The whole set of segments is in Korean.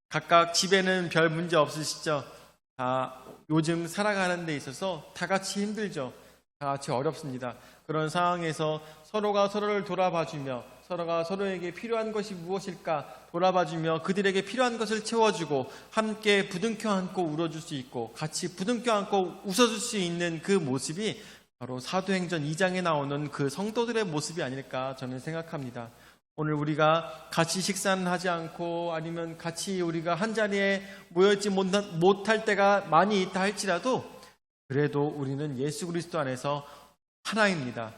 각각 집에는 별 문제 없으시죠? 다 요즘 살아가는 데 있어서 다 같이 힘들죠. 다 같이 어렵습니다. 그런 상황에서 서로가 서로를 돌아봐주며 서로가 서로에게 필요한 것이 무엇일까 돌아봐주며 그들에게 필요한 것을 채워주고 함께 부둥켜 안고 울어줄 수 있고 같이 부둥켜 안고 웃어줄 수 있는 그 모습이 바로 사도행전 2장에 나오는 그 성도들의 모습이 아닐까 저는 생각합니다. 오늘 우리가 같이 식사는 하지 않고 아니면 같이 우리가 한 자리에 모여있지 못할 때가 많이 있다 할지라도 그래도 우리는 예수 그리스도 안에서 하나입니다.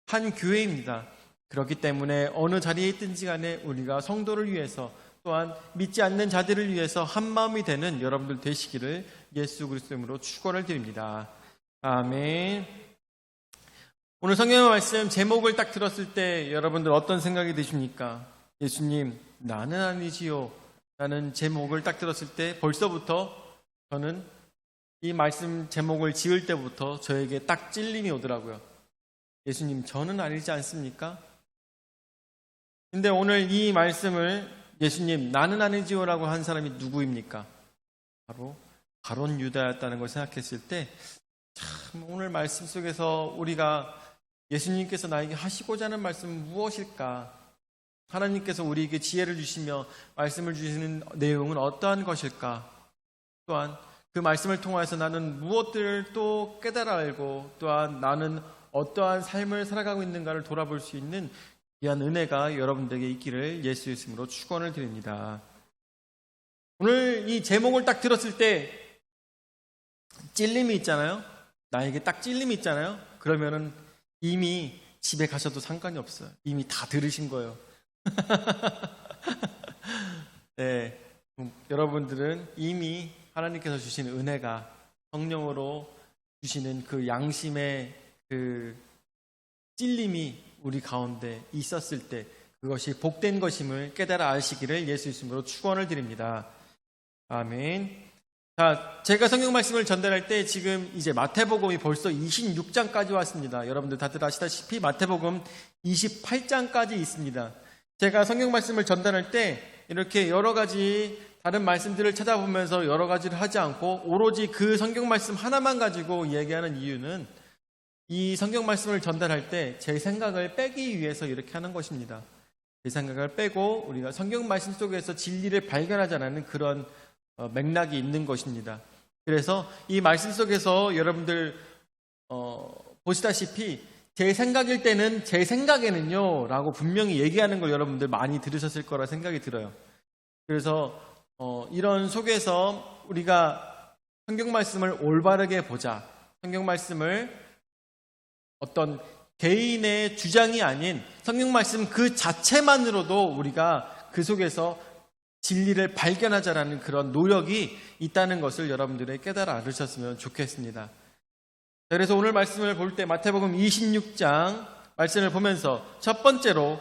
한 교회입니다. 그렇기 때문에 어느 자리에 있든지 간에 우리가 성도를 위해서 또한 믿지 않는 자들을 위해서 한 마음이 되는 여러분들 되시기를 예수 그리스도 이름으로 축원을 드립니다. 아멘. 오늘 성경의 말씀 제목을 딱 들었을 때 여러분들 어떤 생각이 드십니까? 예수님, 나는 아니지요. 라는 제목을 딱 들었을 때 벌써부터 저는 이 말씀 제목을 지을 때부터 저에게 딱 찔림이 오더라고요. 예수님, 저는 아니지 않습니까? 근데 오늘 이 말씀을 예수님, 나는 아니지요라고 한 사람이 누구입니까? 바로 가룟 유다였다는 걸 생각했을 때 참 오늘 말씀 속에서 우리가 예수님께서 나에게 하시고자 하는 말씀은 무엇일까? 하나님께서 우리에게 지혜를 주시며 말씀을 주시는 내용은 어떠한 것일까? 또한 그 말씀을 통해서 나는 무엇들을 또 깨달아 알고 또한 나는 어떠한 삶을 살아가고 있는가를 돌아볼 수 있는 귀한 은혜가 여러분들에게 있기를 예수 이름으로 축원을 드립니다. 오늘 이 제목을 딱 들었을 때 찔림이 있잖아요. 나에게 딱 찔림이 있잖아요. 그러면은 이미 집에 가셔도 상관이 없어요. 이미 다 들으신 거예요. 네, 여러분들은 이미 하나님께서 주신 은혜가 성령으로 주시는 그 양심의 그 찔림이 우리 가운데 있었을 때 그것이 복된 것임을 깨달아 아시기를 예수 이름으로 축원을 드립니다. 아멘. 자, 제가 성경 말씀을 전달할 때 지금 이제 마태복음이 벌써 26장까지 왔습니다. 여러분들 다들 아시다시피 마태복음 28장까지 있습니다. 제가 성경 말씀을 전달할 때 이렇게 여러 가지 다른 말씀들을 찾아보면서 여러 가지를 하지 않고 오로지 그 성경 말씀 하나만 가지고 얘기하는 이유는 이 성경 말씀을 전달할 때 제 생각을 빼기 위해서 이렇게 하는 것입니다. 제 생각을 빼고 우리가 성경 말씀 속에서 진리를 발견하자는 그런 맥락이 있는 것입니다. 그래서 이 말씀 속에서 여러분들 보시다시피 제 생각일 때는 제 생각에는요 라고 분명히 얘기하는 걸 여러분들 많이 들으셨을 거라 생각이 들어요. 그래서 이런 속에서 우리가 성경 말씀을 올바르게 보자. 성경 말씀을 어떤 개인의 주장이 아닌 성경 말씀 그 자체만으로도 우리가 그 속에서 진리를 발견하자라는 그런 노력이 있다는 것을 여러분들이 깨달아 알으셨으면 좋겠습니다. 그래서 오늘 말씀을 볼 때 마태복음 26장 말씀을 보면서 첫 번째로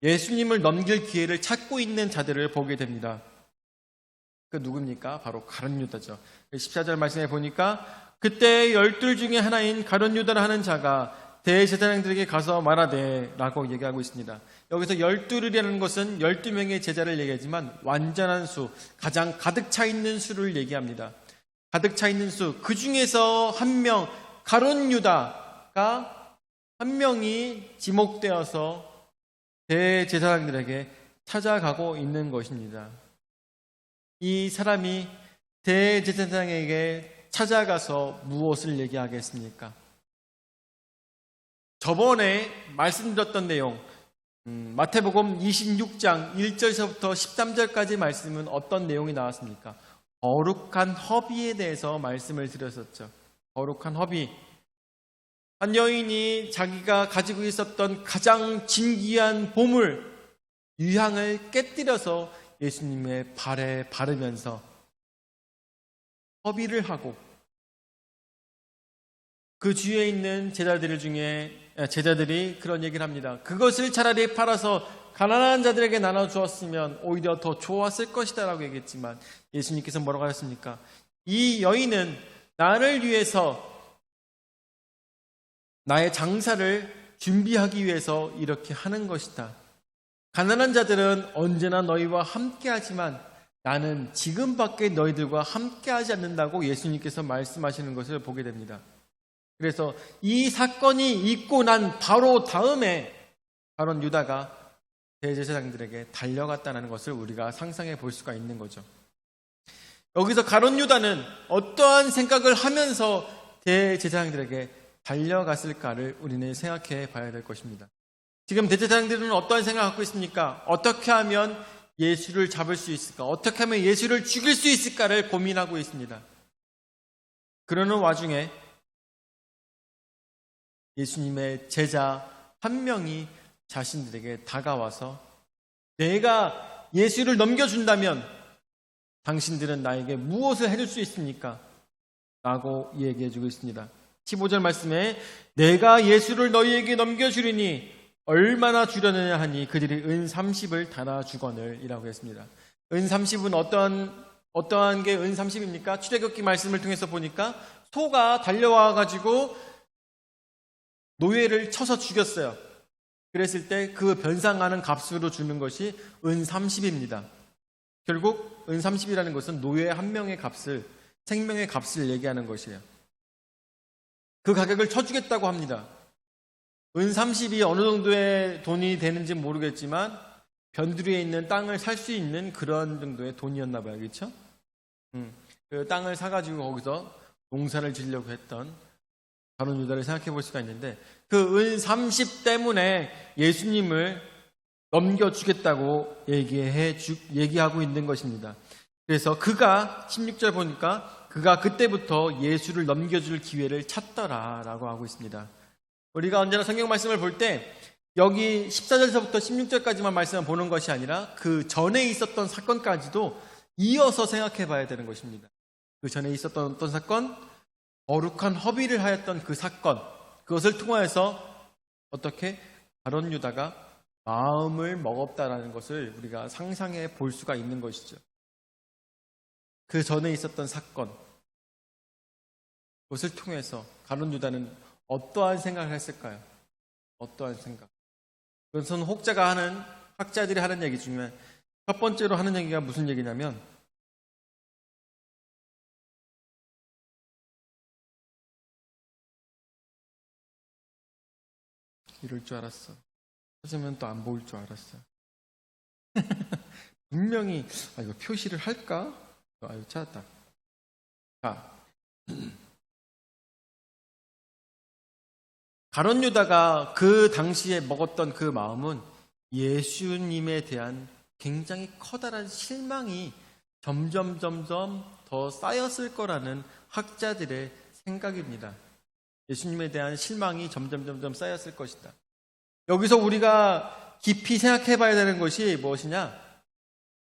예수님을 넘길 기회를 찾고 있는 자들을 보게 됩니다. 그 누굽니까? 바로 가룟 유다죠. 14절 말씀에 보니까 그때 12 중에 하나인 가룟 유다라 하는 자가 대제사장들에게 가서 말하되 라고 얘기하고 있습니다. 여기서 12이라는 것은 12명의 제자를 얘기하지만 완전한 수, 가장 가득 차 있는 수를 얘기합니다. 가득 차 있는 수, 그 중에서 한 명, 가룟 유다가 한 명이 지목되어서 대제사장들에게 찾아가고 있는 것입니다. 이 사람이 대제사장에게 찾아가서 무엇을 얘기하겠습니까? 저번에 말씀드렸던 내용, 마태복음 26장 1절서부터 13절까지 말씀은 어떤 내용이 나왔습니까? 거룩한 허비에 대해서 말씀을 드렸었죠. 거룩한 허비. 한 여인이 자기가 가지고 있었던 가장 진귀한 보물, 유향을 깨뜨려서 예수님의 발에 바르면서 허비를 하고 그 주위에 있는 제자들이 그런 얘기를 합니다. 그것을 차라리 팔아서 가난한 자들에게 나눠주었으면 오히려 더 좋았을 것이다 라고 얘기했지만 예수님께서 뭐라고 하셨습니까? 이 여인은 나를 위해서 나의 장사를 준비하기 위해서 이렇게 하는 것이다. 가난한 자들은 언제나 너희와 함께하지만 나는 지금밖에 너희들과 함께하지 않는다고 예수님께서 말씀하시는 것을 보게 됩니다. 그래서 이 사건이 있고 난 바로 다음에 가룟 유다가 대제사장들에게 달려갔다는 것을 우리가 상상해 볼 수가 있는 거죠. 여기서 가룟 유다는 어떠한 생각을 하면서 대제사장들에게 달려갔을까를 우리는 생각해 봐야 될 것입니다. 지금 대제사장들은 어떠한 생각을 갖고 있습니까? 어떻게 하면 예수를 잡을 수 있을까? 어떻게 하면 예수를 죽일 수 있을까를 고민하고 있습니다. 그러는 와중에 예수님의 제자 한 명이 자신들에게 다가와서 내가 예수를 넘겨준다면 당신들은 나에게 무엇을 해줄 수 있습니까? 라고 얘기해주고 있습니다. 15절 말씀에 내가 예수를 너희에게 넘겨주리니 얼마나 주려느냐 하니 그들이 은 30을 달아 주거늘 이라고 했습니다. 은 30은 어떠한 게 은 30입니까? 출애굽기 말씀을 통해서 보니까 소가 달려와 가지고 노예를 쳐서 죽였어요. 그랬을 때 그 변상하는 값으로 주는 것이 은 30입니다. 결국 은 30이라는 것은 노예 한 명의 값을, 생명의 값을 얘기하는 것이에요. 그 가격을 쳐주겠다고 합니다. 은 30이 어느 정도의 돈이 되는지 모르겠지만 변두리에 있는 땅을 살 수 있는 그런 정도의 돈이었나 봐요. 그렇죠? 그 땅을 사가지고 거기서 농사를 지으려고 했던 가룟 유다를 생각해 볼 수가 있는데 그 은 30 때문에 예수님을 넘겨주겠다고 얘기하고 있는 것입니다. 그래서 그가 16절 보니까 그가 그때부터 예수를 넘겨줄 기회를 찾더라라고 하고 있습니다. 우리가 언제나 성경 말씀을 볼 때 여기 14절서부터 16절까지만 말씀을 보는 것이 아니라 그 전에 있었던 사건까지도 이어서 생각해 봐야 되는 것입니다. 그 전에 있었던 어떤 사건? 거룩한 허비를 하였던 그 사건, 그것을 통하여서 어떻게 가룟 유다가 마음을 먹었다라는 것을 우리가 상상해 볼 수가 있는 것이죠. 그 전에 있었던 사건, 그것을 통해서 가룟 유다는 어떠한 생각을 했을까요? 어떠한 생각? 그것은 학자들이 하는 얘기 중에 첫 번째로 하는 얘기가 무슨 얘기냐면 이럴 줄 알았어. 찾으면 또 안 보일 줄 알았어. 분명히 이거 표시를 할까? 이거 찾았다. 자, 가룟 유다가 그 당시에 먹었던 그 마음은 예수님에 대한 굉장히 커다란 실망이 점점 더 쌓였을 거라는 학자들의 생각입니다. 예수님에 대한 실망이 점점 쌓였을 것이다. 여기서 우리가 깊이 생각해 봐야 되는 것이 무엇이냐?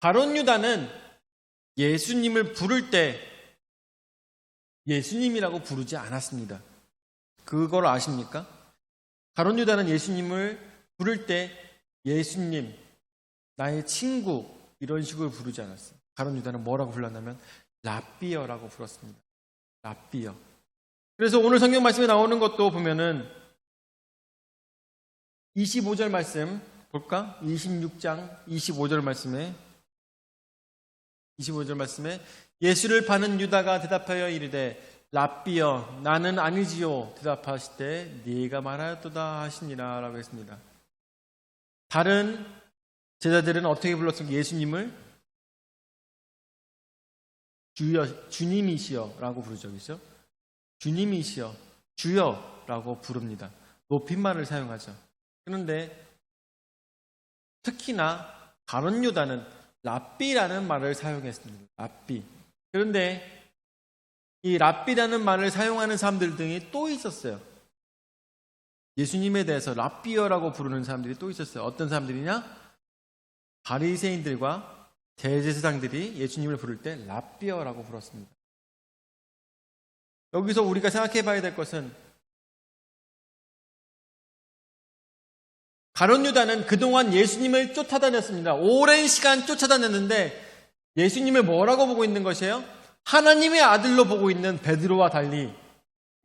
가룟 유다는 예수님을 부를 때 예수님이라고 부르지 않았습니다. 그걸 아십니까? 가룟 유다는 예수님을 부를 때 예수님, 나의 친구 이런 식으로 부르지 않았어요. 가룟 유다는 뭐라고 불렀냐면 랍비어라고 불렀습니다. 랍비어. 그래서 오늘 성경 말씀에 나오는 것도 보면은 25절 말씀 볼까? 26장 25절 말씀에 예수를 파는 유다가 대답하여 이르되 랍비여 나는 아니지요 대답하시되 네가 말하였도다 하시니라 라고 했습니다. 다른 제자들은 어떻게 불렀습니까? 예수님을 주님이시여 라고 부르죠. 그렇죠? 주님이시여 주여 라고 부릅니다. 높임말을 사용하죠. 그런데 특히나 가룟 유다는 랍비라는 말을 사용했습니다. 랍비. 그런데 이 랍비라는 말을 사용하는 사람들 등이 또 있었어요. 예수님에 대해서 랍비어라고 부르는 사람들이 또 있었어요. 어떤 사람들이냐? 바리새인들과 대제사장들이 예수님을 부를 때 랍비어라고 불렀습니다. 여기서 우리가 생각해 봐야 될 것은 가룟 유다는 그동안 예수님을 쫓아다녔습니다. 오랜 시간 쫓아다녔는데 예수님을 뭐라고 보고 있는 것이에요? 하나님의 아들로 보고 있는 베드로와 달리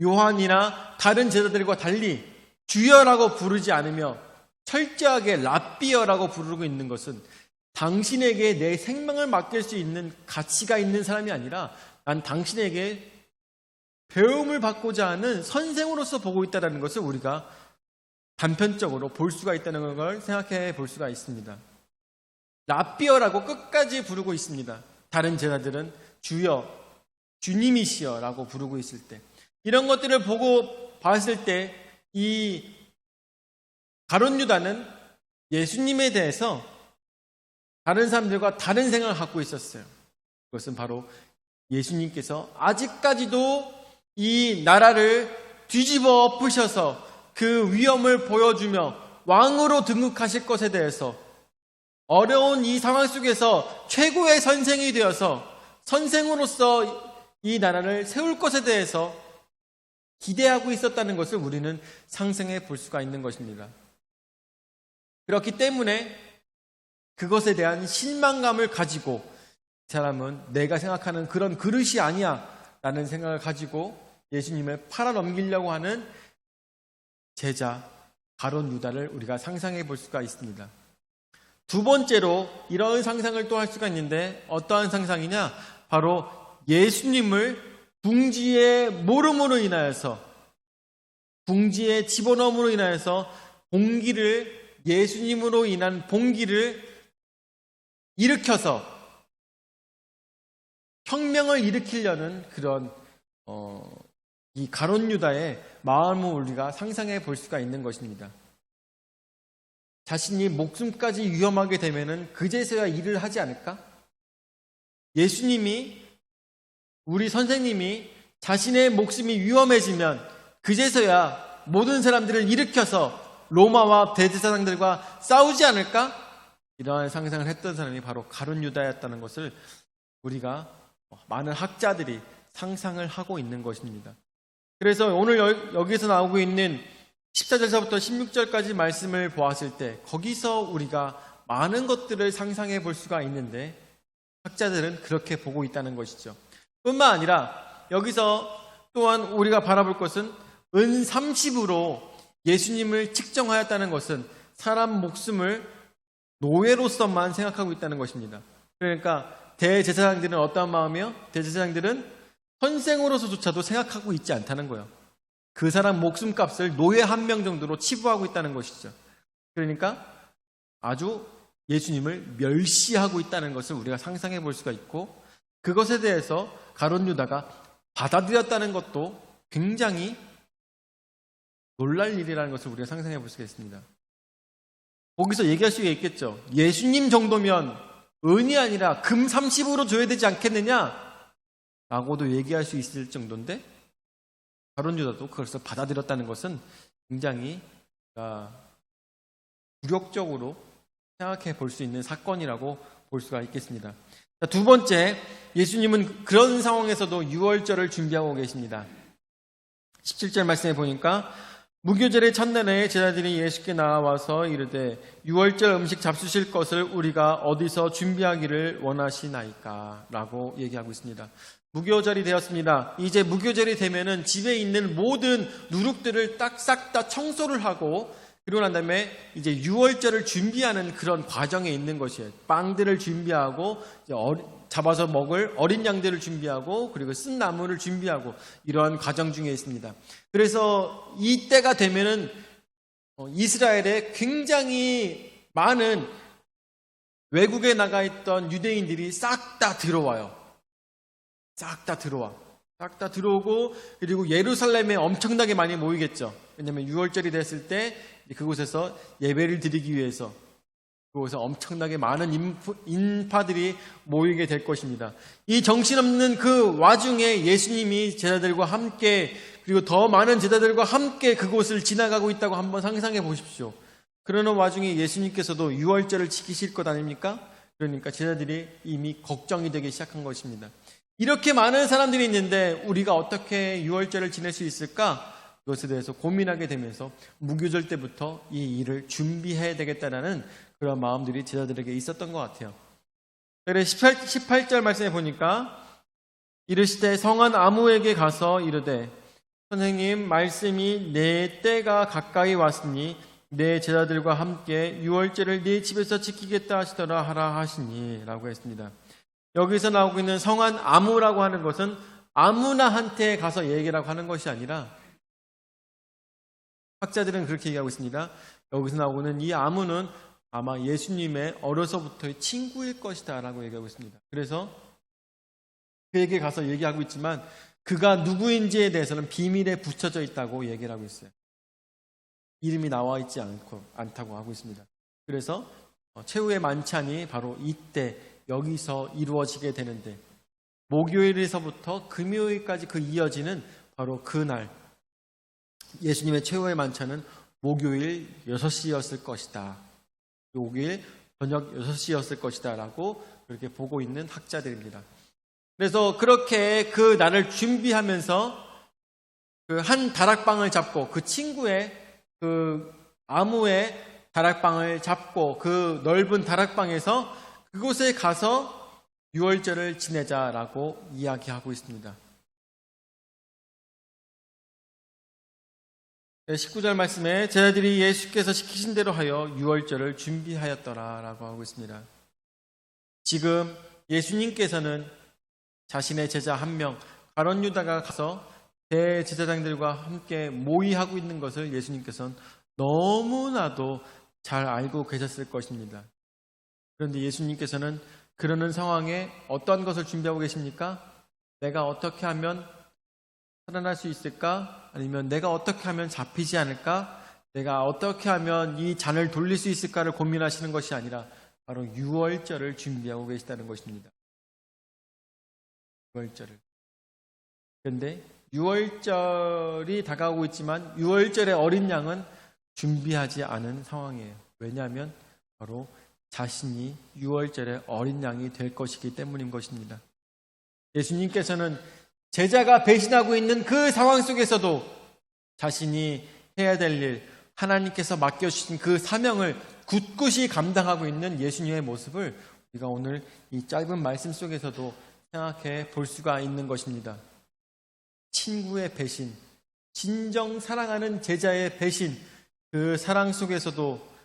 요한이나 다른 제자들과 달리 주여라고 부르지 않으며 철저하게 랍비어라고 부르고 있는 것은 당신에게 내 생명을 맡길 수 있는 가치가 있는 사람이 아니라 난 당신에게 배움을 받고자 하는 선생으로서 보고 있다는 것을 우리가 단편적으로 볼 수가 있다는 걸 생각해 볼 수가 있습니다. 랍비어라고 끝까지 부르고 있습니다. 다른 제자들은 주여, 주님이시여 라고 부르고 있을 때, 이런 것들을 보고 봤을 때 이 가룟 유다는 예수님에 대해서 다른 사람들과 다른 생각을 갖고 있었어요. 그것은 바로 예수님께서 아직까지도 이 나라를 뒤집어 엎으셔서 그 위엄을 보여주며 왕으로 등극하실 것에 대해서, 어려운 이 상황 속에서 최고의 선생이 되어서 선생으로서 이 나라를 세울 것에 대해서 기대하고 있었다는 것을 우리는 상상해 볼 수가 있는 것입니다. 그렇기 때문에 그것에 대한 실망감을 가지고 이 사람은 내가 생각하는 그런 그릇이 아니야 라는 생각을 가지고 예수님을 팔아넘기려고 하는 제자 가룟 유다를 우리가 상상해 볼 수가 있습니다. 두 번째로 이런 상상을 또 할 수가 있는데, 어떠한 상상이냐? 바로 예수님을 궁지의 모름으로 인하여서, 궁지의 집어넣음으로 인하여서 예수님으로 인한 봉기를 일으켜서 혁명을 일으키려는 그런 이 가룟 유다의 마음을 우리가 상상해 볼 수가 있는 것입니다. 자신이 목숨까지 위험하게 되면은 그제서야 일을 하지 않을까? 예수님이, 우리 선생님이 자신의 목숨이 위험해지면 그제서야 모든 사람들을 일으켜서 로마와 대제사장들과 싸우지 않을까? 이러한 상상을 했던 사람이 바로 가룟 유다였다는 것을 우리가 많은 학자들이 상상을 하고 있는 것입니다. 그래서 오늘 여기서 나오고 있는 14절서부터 16절까지 말씀을 보았을 때 거기서 우리가 많은 것들을 상상해 볼 수가 있는데, 학자들은 그렇게 보고 있다는 것이죠. 뿐만 아니라 여기서 또한 우리가 바라볼 것은 은 30으로 예수님을 측정하였다는 것은 사람 목숨을 노예로서만 생각하고 있다는 것입니다. 그러니까 대제사장들은 어떠한 마음이요? 대제사장들은 선생으로서조차도 생각하고 있지 않다는 거예요. 그 사람 목숨값을 노예 한 명 정도로 치부하고 있다는 것이죠. 그러니까 아주 예수님을 멸시하고 있다는 것을 우리가 상상해 볼 수가 있고, 그것에 대해서 가룟 유다가 받아들였다는 것도 굉장히 놀랄 일이라는 것을 우리가 상상해 볼 수가 있습니다. 거기서 얘기할 수가 있겠죠. 예수님 정도면 은이 아니라 금 30으로 줘야 되지 않겠느냐? 라고도 얘기할 수 있을 정도인데, 가룟 유다도 그것을 받아들였다는 것은 굉장히 굴욕적으로 생각해 볼 수 있는 사건이라고 볼 수가 있겠습니다. 두 번째, 예수님은 그런 상황에서도 유월절을 준비하고 계십니다. 17절 말씀에 보니까 무교절의 첫날에 제자들이 예수께 나와서 이르되 유월절 음식 잡수실 것을 우리가 어디서 준비하기를 원하시나이까? 라고 얘기하고 있습니다. 무교절이 되었습니다. 이제 무교절이 되면은 집에 있는 모든 누룩들을 싹 다 청소를 하고, 그리고 난 다음에 이제 유월절을 준비하는 그런 과정에 있는 것이에요. 빵들을 준비하고, 잡아서 먹을 어린 양들을 준비하고, 그리고 쓴 나물을 준비하고, 이러한 과정 중에 있습니다. 그래서 이때가 되면은 이스라엘에 굉장히 많은 외국에 나가 있던 유대인들이 싹 다 들어와요. 싹 다 들어오고, 그리고 예루살렘에 엄청나게 많이 모이겠죠. 왜냐하면 유월절이 됐을 때 그곳에서 예배를 드리기 위해서 그곳에 엄청나게 많은 인파들이 모이게 될 것입니다. 이 정신없는 그 와중에 예수님이 제자들과 함께, 그리고 더 많은 제자들과 함께 그곳을 지나가고 있다고 한번 상상해 보십시오. 그러는 와중에 예수님께서도 유월절을 지키실 것 아닙니까? 그러니까 제자들이 이미 걱정이 되기 시작한 것입니다. 이렇게 많은 사람들이 있는데 우리가 어떻게 유월절을 지낼 수 있을까? 그것에 대해서 고민하게 되면서 무교절 때부터 이 일을 준비해야 되겠다는 그런 마음들이 제자들에게 있었던 것 같아요. 그래서 18절 말씀에 보니까 이르시되 성한 아무에게 가서 이르되 선생님, 말씀이 내 때가 가까이 왔으니 내 제자들과 함께 유월절을 네 집에서 지키겠다 하시더라 하라 하시니 라고 했습니다. 여기서 나오고 있는 성한 아무라고 하는 것은 아무나 한테 가서 얘기라고 하는 것이 아니라, 학자들은 그렇게 얘기하고 있습니다. 여기서 나오는 이 아무는 아마 예수님의 어려서부터의 친구일 것이다 라고 얘기하고 있습니다. 그래서 그에게 가서 얘기하고 있지만 그가 누구인지에 대해서는 비밀에 붙여져 있다고 얘기를 하고 있어요. 이름이 나와 있지 않다고 하고 있습니다. 그래서 최후의 만찬이 바로 이때 여기서 이루어지게 되는데, 목요일에서부터 금요일까지 그 이어지는 바로 그날, 예수님의 최후의 만찬은 목요일 6시였을 것이다. 목요일 저녁 6시였을 것이다 라고 그렇게 보고 있는 학자들입니다. 그래서 그렇게 그 날을 준비하면서 그 한 다락방을 잡고, 그 친구의 그 아무의 다락방을 잡고 그 넓은 다락방에서 그곳에 가서 유월절을 지내자라고 이야기하고 있습니다. 19절 말씀에 제자들이 예수께서 시키신 대로 하여 유월절을 준비하였더라 라고 하고 있습니다. 지금 예수님께서는 자신의 제자 한 명, 가룟 유다가 가서 대제사장들과 함께 모의하고 있는 것을 예수님께서는 너무나도 잘 알고 계셨을 것입니다. 그런데 예수님께서는 그러는 상황에 어떤 것을 준비하고 계십니까? 내가 어떻게 하면 살아날 수 있을까? 아니면 내가 어떻게 하면 잡히지 않을까? 내가 어떻게 하면 이 잔을 돌릴 수 있을까를 고민하시는 것이 아니라 바로 유월절을 준비하고 계시다는 것입니다. 유월절을. 그런데 유월절이 다가오고 있지만 유월절의 어린 양은 준비하지 않은 상황이에요. 왜냐하면 바로 자신이 유월절의 어린 양이 될 것이기 때문인 것입니다. 예수님께서는 제자가 배신하고 있는 그 상황 속에서도 자신이 해야 될 일, 하나님께서 맡겨주신 그 사명을 굳굳이 감당하고 있는 예수님의 모습을 우리가 오늘 이 짧은 말씀 속에서도 생각해 볼 수가 있는 것입니다. 친구의 배신, 진정 사랑하는 제자의 배신, 그 사랑 속에서도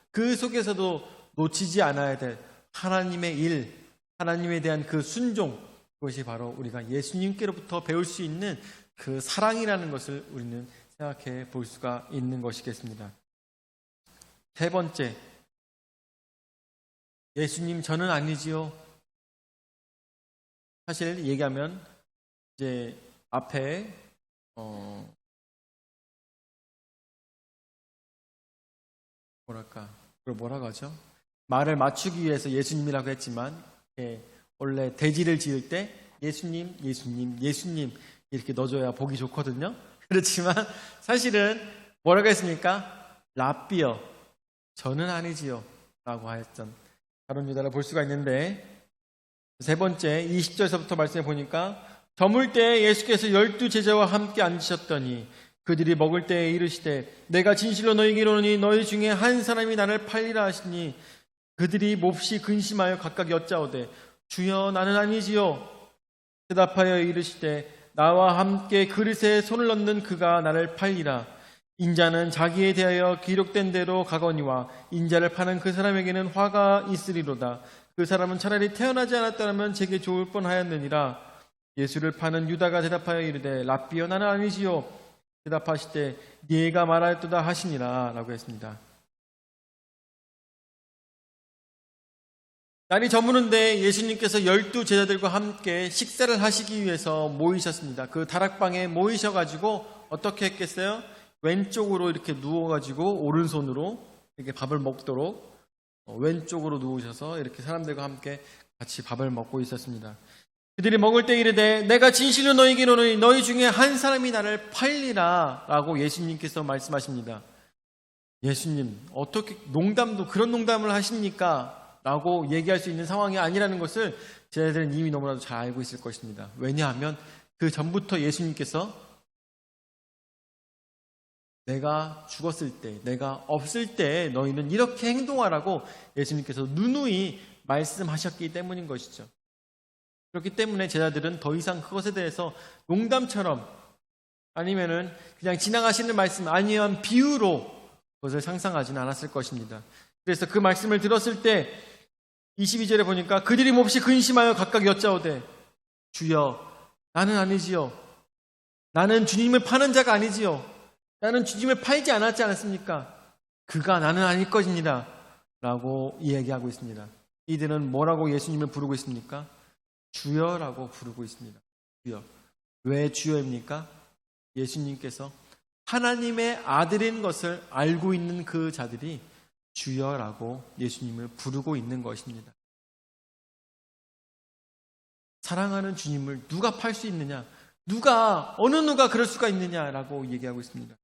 놓치지 않아야 될 하나님의 일, 하나님에 대한 그 순종, 그것이 바로 우리가 예수님께로부터 배울 수 있는 그 사랑이라는 것을 우리는 생각해 볼 수가 있는 것이겠습니다. 세 번째, 예수님 저는 아니지요. 사실 얘기하면 이제 앞에 뭐라고 하죠? 말을 맞추기 위해서 예수님이라고 했지만 원래 대지를 지을 때 예수님, 예수님, 예수님 이렇게 넣어줘야 보기 좋거든요. 그렇지만 사실은 뭐라고 했습니까? 랍비여, 저는 아니지요 라고 하였던 가룟 유다를 볼 수가 있는데, 세 번째 20절에서부터 말씀해 보니까 저물 때 예수께서 12 제자와 함께 앉으셨더니 그들이 먹을 때에 이르시되 내가 진실로 너희에게 이르노니 너희 중에 한 사람이 나를 팔리라 하시니 그들이 몹시 근심하여 각각 여짜오되 주여 나는 아니지요. 대답하여 이르시되 나와 함께 그릇에 손을 넣는 그가 나를 팔리라. 인자는 자기에 대하여 기록된 대로 가거니와 인자를 파는 그 사람에게는 화가 있으리로다. 그 사람은 차라리 태어나지 않았더라면 제게 좋을 뻔하였느니라. 예수를 파는 유다가 대답하여 이르되 랍비여 나는 아니지요. 대답하시되 네가 말하였도다 하시니라 라고 했습니다. 날이 저무는데 예수님께서 12 제자들과 함께 식사를 하시기 위해서 모이셨습니다. 그 다락방에 모이셔가지고 어떻게 했겠어요? 왼쪽으로 이렇게 누워가지고 오른손으로 이렇게 밥을 먹도록 왼쪽으로 누우셔서 이렇게 사람들과 함께 같이 밥을 먹고 있었습니다. 그들이 먹을 때 이르되 내가 진실로 너희에게 이르노니 너희 중에 한 사람이 나를 팔리라 라고 예수님께서 말씀하십니다. 예수님 어떻게 그런 농담을 하십니까? 라고 얘기할 수 있는 상황이 아니라는 것을 제자들은 이미 너무나도 잘 알고 있을 것입니다. 왜냐하면 그 전부터 예수님께서 내가 죽었을 때, 내가 없을 때 너희는 이렇게 행동하라고 예수님께서 누누이 말씀하셨기 때문인 것이죠. 그렇기 때문에 제자들은 더 이상 그것에 대해서 농담처럼 아니면은 그냥 지나가시는 말씀 아니면 비유로 그것을 상상하지는 않았을 것입니다. 그래서 그 말씀을 들었을 때 22절에 보니까 그들이 몹시 근심하여 각각 여짜오되 주여 나는 아니지요. 나는 주님을 파는 자가 아니지요. 나는 주님을 팔지 않았지 않았습니까? 그가 나는 아닐 것입니다. 라고 이야기하고 있습니다. 이들은 뭐라고 예수님을 부르고 있습니까? 주여라고 부르고 있습니다. 주여. 왜 주여입니까? 예수님께서 하나님의 아들인 것을 알고 있는 그 자들이 주여라고 예수님을 부르고 있는 것입니다. 사랑하는 주님을 누가 팔 수 있느냐? 어느 누가 그럴 수가 있느냐라고 얘기하고 있습니다.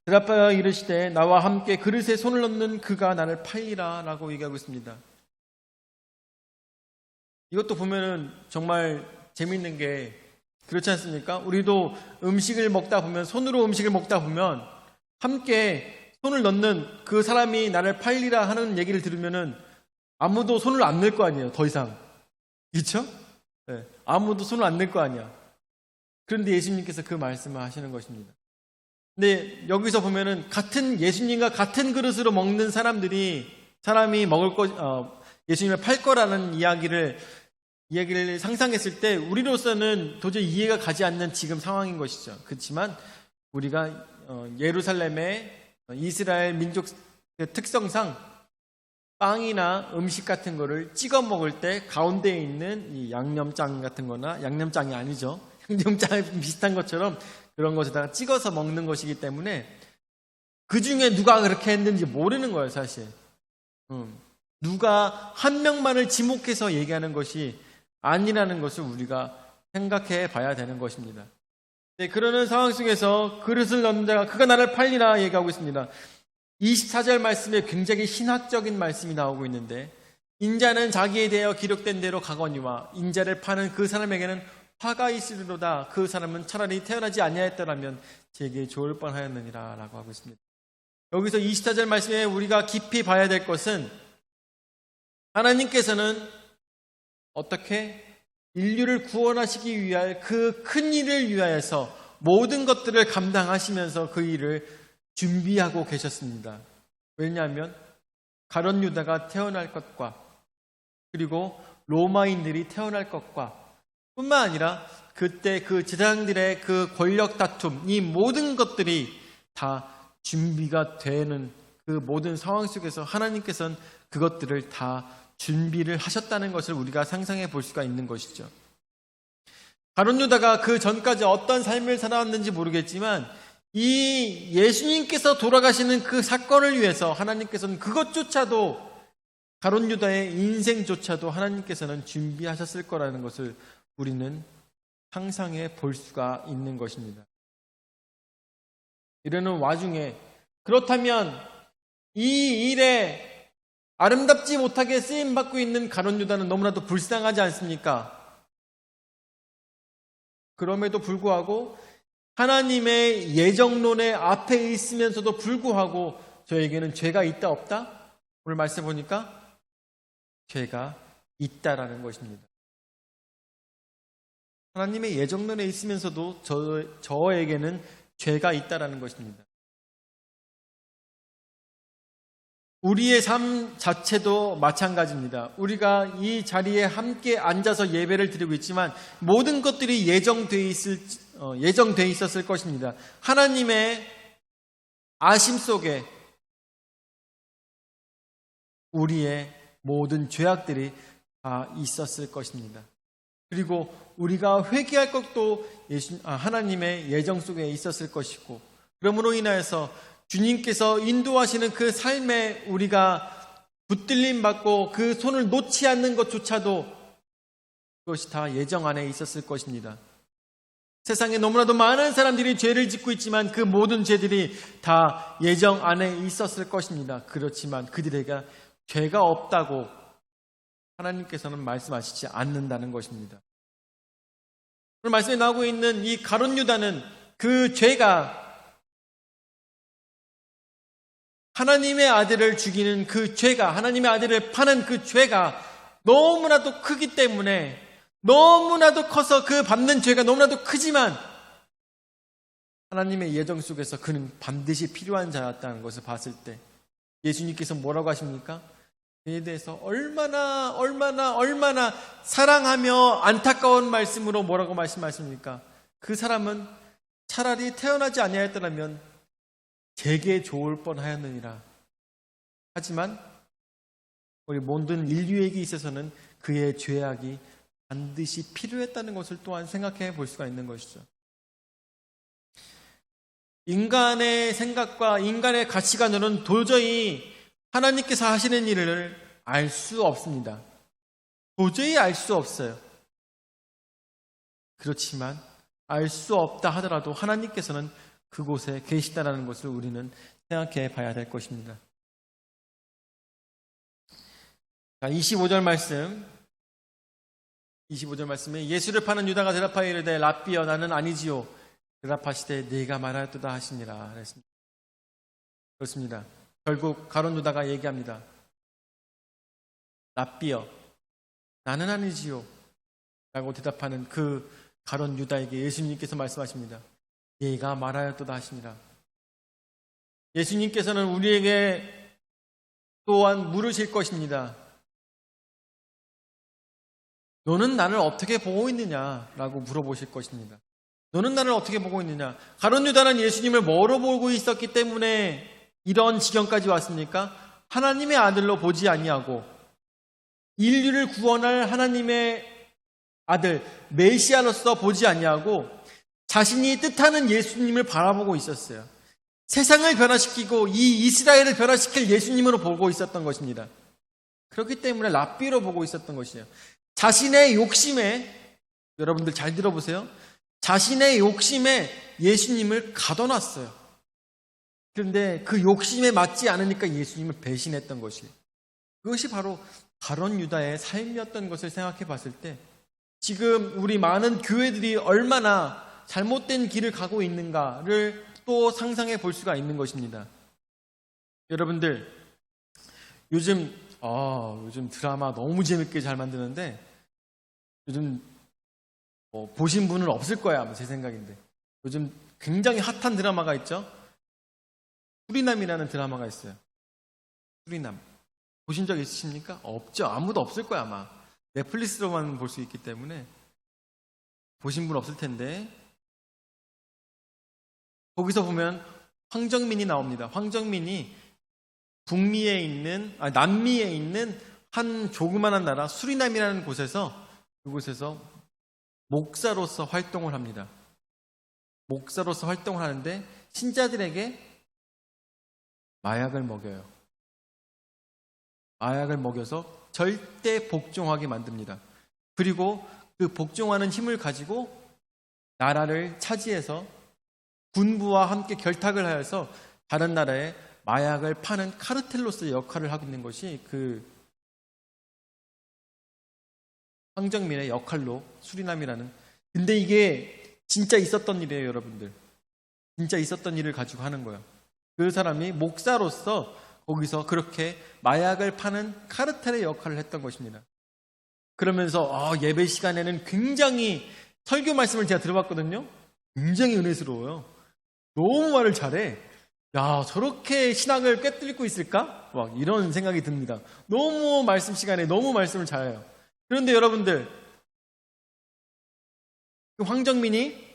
대답하여 이르시되 나와 함께 그릇에 손을 넣는 그가 나를 팔리라 라고 얘기하고 있습니다. 이것도 보면은 정말 재밌는 게 그렇지 않습니까? 우리도 음식을 먹다 보면 손으로 음식을 먹다 보면 함께 손을 넣는 그 사람이 나를 팔리라 하는 얘기를 들으면은 아무도 손을 안 낼 거 아니에요. 더 이상. 그렇죠? 네. 아무도 손을 안 낼 거 아니야. 그런데 예수님께서 그 말씀을 하시는 것입니다. 근데 여기서 보면은 예수님과 같은 그릇으로 먹는 사람이 예수님을 팔 거라는 이야기를 상상했을 때 우리로서는 도저히 이해가 가지 않는 지금 상황인 것이죠. 그렇지만 우리가 예루살렘의 이스라엘 민족 특성상 빵이나 음식 같은 거를 찍어 먹을 때 가운데에 있는 이 양념장 같은 거나 양념장이 아니죠. 양념장이 비슷한 것처럼 그런 것에다가 찍어서 먹는 것이기 때문에 그 중에 누가 그렇게 했는지 모르는 거예요, 사실. 누가 한 명만을 지목해서 얘기하는 것이 아니라는 것을 우리가 생각해 봐야 되는 것입니다. 네, 그러는 상황 속에서 그릇을 넣는 자가 그가 나를 팔리라 얘기하고 있습니다. 24절 말씀에 굉장히 신학적인 말씀이 나오고 있는데 인자는 자기에 대하여 기록된 대로 가거니와 인자를 파는 그 사람에게는 화가 있으리로다. 그 사람은 차라리 태어나지 아니하였더라면 제게 좋을 뻔하였느니라 라고 하고 있습니다. 여기서 24절 말씀에 우리가 깊이 봐야 될 것은 하나님께서는 어떻게 인류를 구원하시기 위할 그 큰 일을 위하여서 모든 것들을 감당하시면서 그 일을 준비하고 계셨습니다. 왜냐하면 가룟 유다가 태어날 것과 그리고 로마인들이 태어날 것과 뿐만 아니라 그때 그 제사장들의 그 권력 다툼, 이 모든 것들이 다 준비가 되는 그 모든 상황 속에서 하나님께서는 그것들을 다 준비를 하셨다는 것을 우리가 상상해 볼 수가 있는 것이죠. 가룟 유다가 그 전까지 어떤 삶을 살아왔는지 모르겠지만 이 예수님께서 돌아가시는 그 사건을 위해서 하나님께서는 그것조차도 가룟 유다의 인생조차도 하나님께서는 준비하셨을 거라는 것을 우리는 상상해 볼 수가 있는 것입니다. 이러는 와중에 그렇다면 이 일에 아름답지 못하게 쓰임받고 있는 가룟 유다는 너무나도 불쌍하지 않습니까? 그럼에도 불구하고 하나님의 예정론의 앞에 있으면서도 불구하고 저에게는 죄가 있다 없다? 오늘 말씀 보니까 죄가 있다라는 것입니다. 하나님의 예정론에 있으면서도 저에게는 죄가 있다라는 것입니다. 우리의 삶 자체도 마찬가지입니다. 우리가 이 자리에 함께 앉아서 예배를 드리고 있지만 모든 것들이 예정되어 있었을 것입니다. 하나님의 아심 속에 우리의 모든 죄악들이 다 있었을 것입니다. 그리고 우리가 회개할 것도 하나님의 예정 속에 있었을 것이고 그러므로 인하여서 주님께서 인도하시는 그 삶에 우리가 붙들림 받고 그 손을 놓지 않는 것조차도 그것이 다 예정 안에 있었을 것입니다. 세상에 너무나도 많은 사람들이 죄를 짓고 있지만 그 모든 죄들이 다 예정 안에 있었을 것입니다. 그렇지만 그들에게 죄가 없다고 하나님께서는 말씀하시지 않는다는 것입니다. 오늘 말씀에 나오고 있는 이 가룟 유다는 그 죄가 하나님의 아들을 죽이는 그 죄가, 하나님의 아들을 파는 그 죄가 너무나도 크기 때문에 너무나도 커서 그 받는 죄가 너무나도 크지만 하나님의 예정 속에서 그는 반드시 필요한 자였다는 것을 봤을 때 예수님께서 뭐라고 하십니까? 그에 대해서 얼마나 사랑하며 안타까운 말씀으로 뭐라고 말씀하십니까? 그 사람은 차라리 태어나지 아니하였더라면 되게 좋을 뻔하였느니라. 하지만 우리 모든 인류에게 있어서는 그의 죄악이 반드시 필요했다는 것을 또한 생각해 볼 수가 있는 것이죠. 인간의 생각과 인간의 가치관으로는 도저히 하나님께서 하시는 일을 알 수 없습니다. 도저히 알 수 없어요. 그렇지만 알 수 없다 하더라도 하나님께서는 그곳에 계시다라는 것을 우리는 생각해 봐야 될 것입니다. 자, 25절 말씀에 예수를 파는 유다가 대답하여 이르되 랍비여 나는 아니지요. 대답하시되 네가 말하였도다 하시니라 그랬습니다. 그렇습니다. 결국 가룟 유다가 얘기합니다. 랍비여 나는 아니지요 라고 대답하는 그 가룟 유다에게 예수님께서 말씀하십니다. 네가 말하였도다 하시니라. 예수님께서는 우리에게 또한 물으실 것입니다. 너는 나를 어떻게 보고 있느냐라고 물어보실 것입니다. 너는 나를 어떻게 보고 있느냐? 가룟 유다는 예수님을 뭐로 보고 있었기 때문에 이런 지경까지 왔습니까? 하나님의 아들로 보지 아니하고 인류를 구원할 하나님의 아들 메시아로서 보지 아니하고 자신이 뜻하는 예수님을 바라보고 있었어요. 세상을 변화시키고 이 이스라엘을 변화시킬 예수님으로 보고 있었던 것입니다. 그렇기 때문에 랍비로 보고 있었던 것이에요. 자신의 욕심에, 여러분들 잘 들어보세요. 자신의 욕심에 예수님을 가둬놨어요. 그런데 그 욕심에 맞지 않으니까 예수님을 배신했던 것이에요. 그것이 바로 가룟 유다의 삶이었던 것을 생각해 봤을 때 지금 우리 많은 교회들이 얼마나 잘못된 길을 가고 있는가를 또 상상해 볼 수가 있는 것입니다. 여러분들 요즘 드라마 너무 재밌게 잘 만드는데 요즘 보신 분은 없을 거야 아마 제 생각인데 요즘 굉장히 핫한 드라마가 있죠. 수리남이라는 드라마가 있어요. 수리남 보신 적 있으십니까? 없죠. 아무도 없을 거야 아마. 넷플릭스로만 볼 수 있기 때문에 보신 분 없을 텐데 거기서 보면 황정민이 나옵니다. 황정민이 남미에 있는 한 조그만한 나라 수리남이라는 그곳에서 목사로서 활동을 합니다. 목사로서 활동을 하는데 신자들에게 마약을 먹여요. 마약을 먹여서 절대 복종하게 만듭니다. 그리고 그 복종하는 힘을 가지고 나라를 차지해서 군부와 함께 결탁을 하여서 다른 나라에 마약을 파는 카르텔로서의 역할을 하고 있는 것이 그 황정민의 역할로 수리남이라는. 근데 이게 진짜 있었던 일이에요, 여러분들. 진짜 있었던 일을 가지고 하는 거예요. 그 사람이 목사로서 거기서 그렇게 마약을 파는 카르텔의 역할을 했던 것입니다. 그러면서 예배 시간에는 굉장히 설교 말씀을 제가 들어봤거든요. 굉장히 은혜스러워요. 너무 말을 잘해. 야, 저렇게 신앙을 꿰뚫고 있을까? 막 이런 생각이 듭니다. 너무 말씀 시간에 너무 말씀을 잘해요. 그런데 여러분들, 황정민이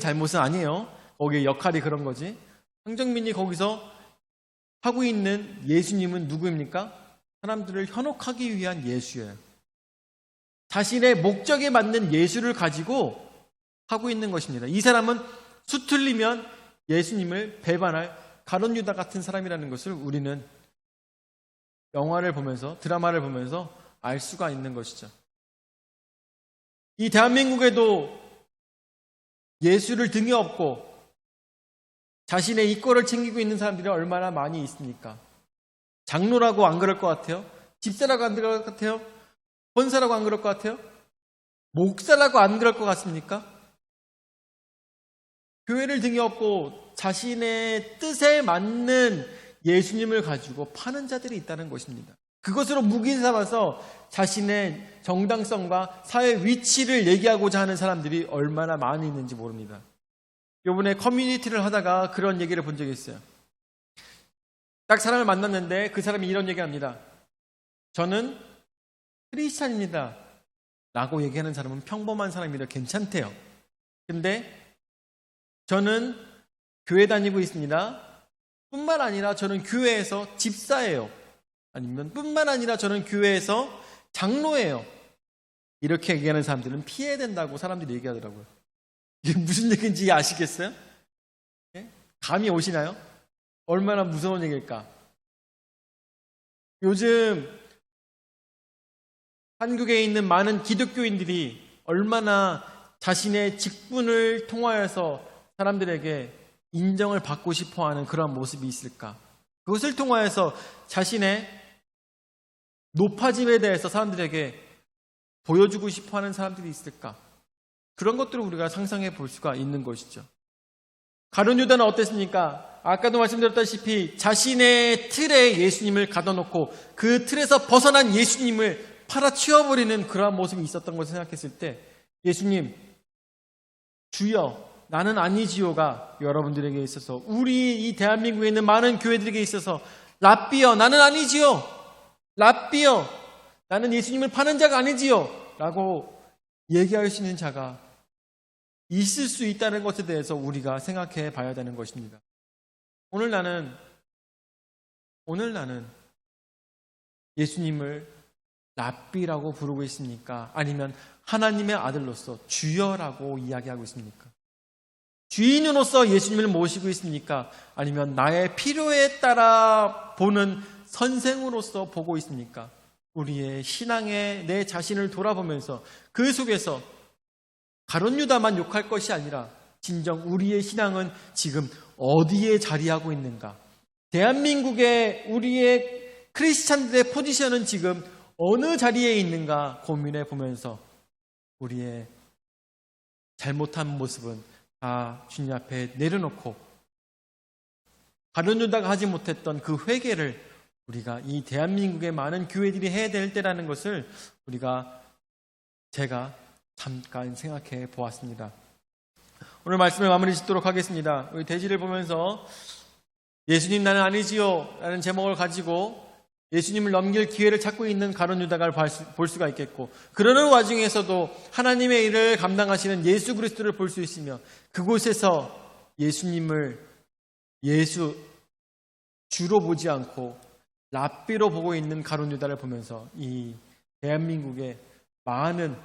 잘못은 아니에요. 거기에 역할이 그런 거지. 황정민이 거기서 하고 있는 예수님은 누구입니까? 사람들을 현혹하기 위한 예수예요. 자신의 목적에 맞는 예수를 가지고 하고 있는 것입니다. 이 사람은 수틀리면 예수님을 배반할 가룟 유다 같은 사람이라는 것을 우리는 영화를 보면서, 드라마를 보면서 알 수가 있는 것이죠. 이 대한민국에도 예수를 등에 업고 자신의 이권을 챙기고 있는 사람들이 얼마나 많이 있습니까? 장로라고 안 그럴 것 같아요? 집사라고 안 그럴 것 같아요? 권사라고 안 그럴 것 같아요? 목사라고 안 그럴 것 같습니까? 교회를 등에 업고 자신의 뜻에 맞는 예수님을 가지고 파는 자들이 있다는 것입니다. 그것으로 무기 삼아서 자신의 정당성과 사회 위치를 얘기하고자 하는 사람들이 얼마나 많이 있는지 모릅니다. 요번에 커뮤니티를 하다가 그런 얘기를 본 적이 있어요. 딱 사람을 만났는데 그 사람이 이런 얘기를 합니다. 저는 크리스찬입니다 라고 얘기하는 사람은 평범한 사람이라 괜찮대요. 근데 저는 교회 다니고 있습니다. 뿐만 아니라 저는 교회에서 집사예요. 아니면 뿐만 아니라 저는 교회에서 장로예요. 이렇게 얘기하는 사람들은 피해야 된다고 사람들이 얘기하더라고요. 이게 무슨 얘기인지 아시겠어요? 예? 감이 오시나요? 얼마나 무서운 얘기일까? 요즘 한국에 있는 많은 기독교인들이 얼마나 자신의 직분을 통하여서 사람들에게 인정을 받고 싶어하는 그런 모습이 있을까? 그것을 통하여서 자신의 높아짐에 대해서 사람들에게 보여주고 싶어하는 사람들이 있을까? 그런 것들을 우리가 상상해 볼 수가 있는 것이죠. 가룟 유다는 어땠습니까? 아까도 말씀드렸다시피 자신의 틀에 예수님을 가둬놓고 그 틀에서 벗어난 예수님을 팔아치워버리는 그러한 모습이 있었던 것을 생각했을 때 예수님, 주여 나는 아니지요가 여러분들에게 있어서, 우리 이 대한민국에 있는 많은 교회들에게 있어서 랍비여 나는 아니지요, 랍비여 나는 예수님을 파는 자가 아니지요 라고 얘기할 수 있는 자가 있을 수 있다는 것에 대해서 우리가 생각해 봐야 되는 것입니다. 오늘 나는 예수님을 랍비라고 부르고 있습니까? 아니면 하나님의 아들로서 주여라고 이야기하고 있습니까? 주인으로서 예수님을 모시고 있습니까? 아니면 나의 필요에 따라 보는 선생으로서 보고 있습니까? 우리의 신앙에 내 자신을 돌아보면서 그 속에서 가룟 유다만 욕할 것이 아니라 진정 우리의 신앙은 지금 어디에 자리하고 있는가? 대한민국의 우리의 크리스찬들의 포지션은 지금 어느 자리에 있는가 고민해 보면서 우리의 잘못한 모습은 다 주님 앞에 내려놓고 가룟 유다가 하지 못했던 그 회개를 우리가 이 대한민국의 많은 교회들이 해야 될 때라는 것을 제가 잠깐 생각해 보았습니다. 오늘 말씀을 마무리 짓도록 하겠습니다. 우리 대지를 보면서 예수님 나는 아니지요 라는 제목을 가지고 예수님을 넘길 기회를 찾고 있는 가룟 유다를 볼 수가 있겠고, 그러는 와중에서도 하나님의 일을 감당하시는 예수 그리스도를 볼 수 있으며, 그곳에서 예수님을 주로 보지 않고 랍비로 보고 있는 가룟 유다를 보면서 이 대한민국의 많은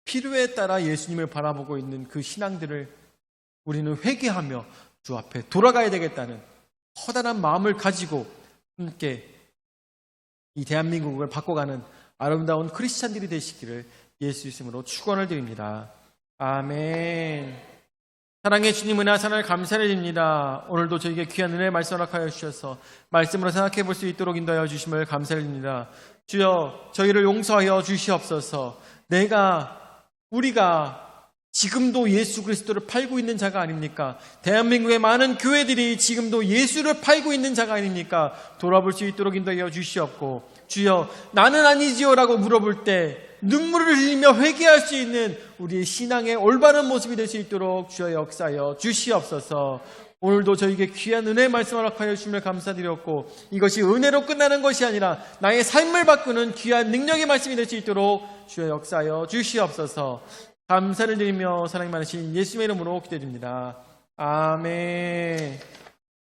필요에 따라 예수님을 바라보고 있는 그 신앙들을 우리는 회개하며 주 앞에 돌아가야 되겠다는 커다란 마음을 가지고 함께 이 대한민국을 바꿔가는 아름다운 크리스찬들이 되시기를 예수 이름으로 축원을 드립니다. 아멘. 사랑의 주님, 은혜와 사랑을 감사를 드립니다. 오늘도 저에게 귀한 은혜의 말씀 허락하여 주셔서 말씀으로 생각해 볼 수 있도록 인도하여 주심을 감사를 드립니다. 주여, 저희를 용서하여 주시옵소서. 우리가 지금도 예수 그리스도를 팔고 있는 자가 아닙니까? 대한민국의 많은 교회들이 지금도 예수를 팔고 있는 자가 아닙니까? 돌아볼 수 있도록 인도하여 주시옵고, 주여 나는 아니지요 라고 물어볼 때 눈물을 흘리며 회개할 수 있는 우리의 신앙의 올바른 모습이 될 수 있도록 주여 역사하여 주시옵소서. 오늘도 저에게 귀한 은혜의 말씀을 허락하여 주심을 감사드렸고, 이것이 은혜로 끝나는 것이 아니라 나의 삶을 바꾸는 귀한 능력의 말씀이 될 수 있도록 주여 역사하여 주시옵소서. 감사를 드리며 사랑이 많으신 예수님의 이름으로 기도드립니다. 아멘.